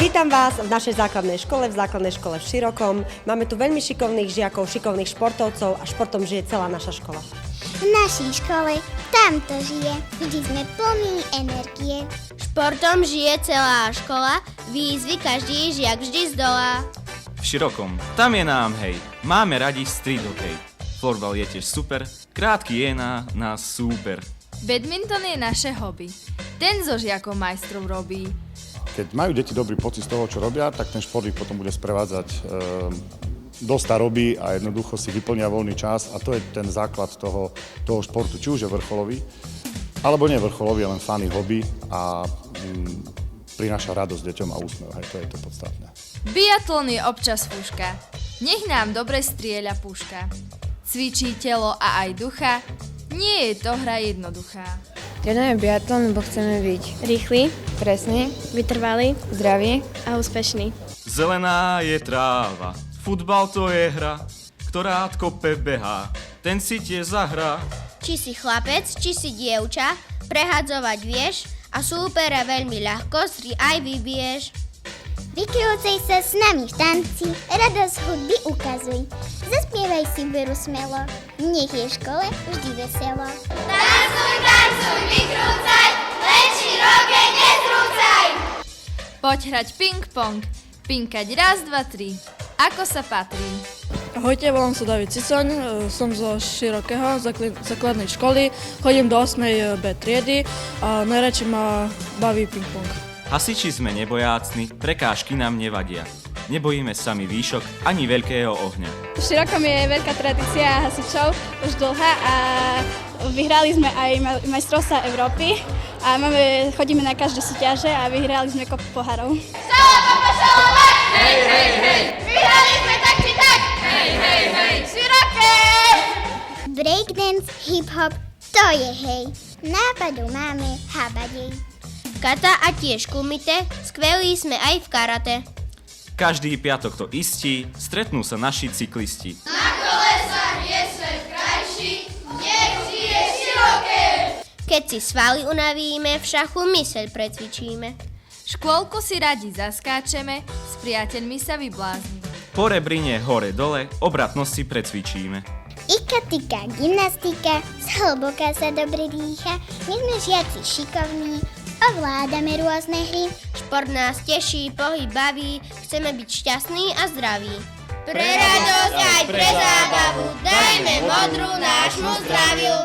Vítam vás v našej základnej škole, v základnej škole v Širokom. Máme tu veľmi šikovných žiakov, šikovných športovcov a športom žije celá naša škola. V našej škole tam to žije. Vždy sme plní energie. Športom žije celá škola, výzvy každý žiak vždy zdolá. V Širokom, tam je nám hej, máme radi street hokej. Florbal je tiež super, krátky je na nás super. Badminton je naše hobby. Ten zo žiakov majstrov robí. Keď majú deti dobrý pocit z toho, čo robia, tak ten šport ich potom bude sprevádzať do staroby a jednoducho si vyplnia voľný čas a to je ten základ toho športu, či už je vrcholový, alebo nie vrcholový, len funny hobby a prináša radosť deťom a úsmev, aj to je to podstatné. Biatlon je občas fúška. Nech nám dobre strieľa puška. Cvičí telo a aj ducha, nie je to hra jednoduchá. Trénujeme biatlon, lebo chceme byť rýchli, presní, vytrvalí, zdraví a úspešní. Zelená je tráva, futbal to je hra, ktorá kope behá, ten si tiež zahrá. Či si chlapec, či si dievča, prehadzovať vieš a súpera veľmi ľahko si aj vybiješ. Vykrúcej sa s nami v tanci, radosť hudby ukazuj. Zaspievaj si veru smelo, nech je v škole vždy veselo. Tancuj, tancuj, vykrúcaj, len široké nezrúcaj. Poď hrať ping-pong, pinkať raz, dva, tri, ako sa patrí. Ahojte, volám sa David Cicoň, som zo Širokého základnej školy, chodím do 8. B triedy a najradšej ma baví ping-pong. Hasiči sme nebojácni, prekážky nám nevadia. Nebojíme sami výšok ani veľkého ohňa. V Širokom je veľká tradícia hasičov, už dlhá a vyhrali sme aj majstrovstvá Európy a chodíme na každé súťaže a vyhrali sme kopu pohárov. Šalobak! Hej, hej, hej! Vyhrali sme tak či tak! Hej, hej, hej! Široké! Breakdance, hip-hop, to je hej. Nápadu máme habadej. Kata a tiež kumite, skvelí sme aj v karate. Každý piatok to istí, stretnú sa naši cyklisti. Na kolesách je svet krajší, nech žije Široké! Keď si svaly unavíme, v šachu myseľ precvičíme. Škôlku si radi zaskáčeme, s priateľmi sa vybláznime. Po rebrine hore-dole, obratnosť si precvičíme. Ikatika, gymnastika, zhlboka sa dobre dýcha, my sme žiaci šikovní, ovládame rôzne hry. Šport nás teší, pohyb baví, chceme byť šťastní a zdraví. Pre radosť aj pre zábavu, dajme modru nášmu zdraviu.